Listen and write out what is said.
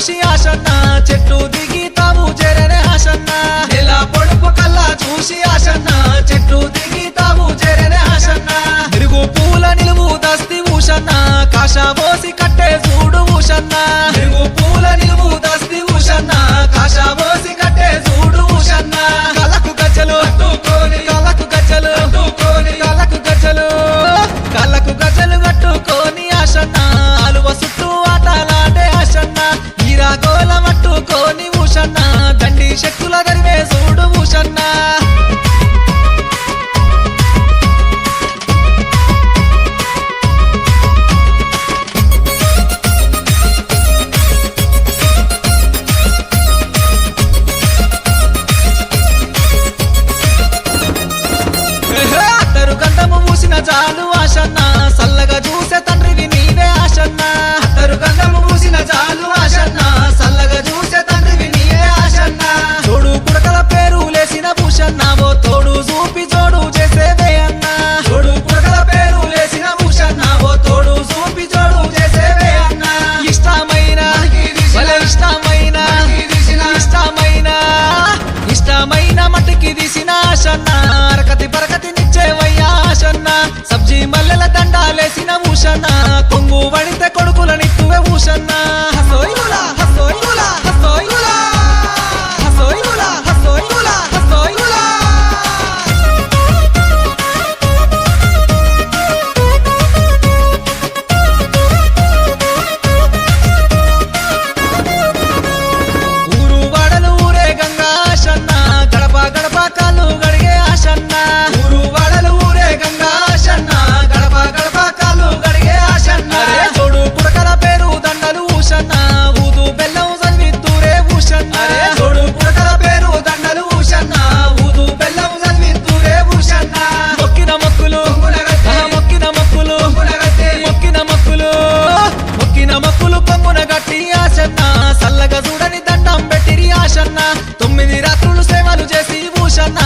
చూసి ఆశన్న చెట్టు దిగి తాము చేరనే ఆశన్న నెల పొడుపు కల్లా చూసి ఆశన్న చెట్టు దిగి తాము చేరనే ఆశన్న నిరుగు పూల నిలువు దస్తి ఊషన్న కాషాబోసి కట్టే చూడు ఊషన్న నిరుగు పూల నిలువు దస్తి ఊషన్న కాషాబోసి కట్టే చూడు ఊషన్న కళ్ళకు గజ్జలు కట్టుకొని కళ్ళకు గజ్జలు కట్టుకొని కళ్ళకు గజ్జలు కళ్ళకు గజ్జలు కట్టుకొని ఆశన్న అలువ చుట్టూ ఆటలాడే ఆశన్న ఈరాగోల మట్టుకొని ఊషన్న దండి శక్తుల గరివే చూడు ఊషన్న అద్దరు గంధము మూసిన చాలు ఆశన్న సల్లగా చూసే తండ్రివి నీవే ఆశన్న అద్దరు గంధము మూసిన చాలు ఆశన్న సల్లగా చూసే తండ్రివి నీవే ఆశన్న తోడు పుడకల పేరు లేసిన భూషన్న ఓ తోడు చూపి జోడు చేసేవే అన్న తోడు పుడకల పేరు లేసిన భూషన్న ఓ తోడు చూపి జోడు చేసేవే అన్న ఇష్టమైన భలే ఇష్టమైన ఇష్టమైన ఇష్టమైన మట్టికి తీసిన ఆశన్న అరకతి బరకతి నిచ్చేవయ్యా ఆశన్న సబ్జీ మల్లెల దండాలేసిన ఊషన్న కొంగు వడితే కొడుకులనిత్తువే ఊషన్న హసోయిగులా హసోయిగులా హసోయిగులా హసోయిగులా హసోయిగులా హసోయిగులా ఊరు వాడలు ఊరే గంగా ఆశన్న గడప గడప కాళ్ళు గడిగే ఆశన్న ఊరు వాడలు ఊరే గంగా ఆశన్న గడప గడప కాళ్ళు గడిగే ఆశన్న తోడు పుడకల పేరు దండలు ఊషన్న ఊదు బెల్లం చదివిద్దూరే ఊషన్న తోడు పుడకల పేరు దండలు ఊషన్న ఊదు బెల్లం చదివిద్దూరే ఊషన్న మొక్కిన మొక్కులు మొక్కిన మొక్కులు మొక్కిన మొక్కులు మొక్కిన మొక్కులు పొంగున గట్టి ఆశన్న సల్లగా చూడని దండం పెట్టిరి ఆశన్న 9 రాత్రులు సేవలు చేసి ఊషన్న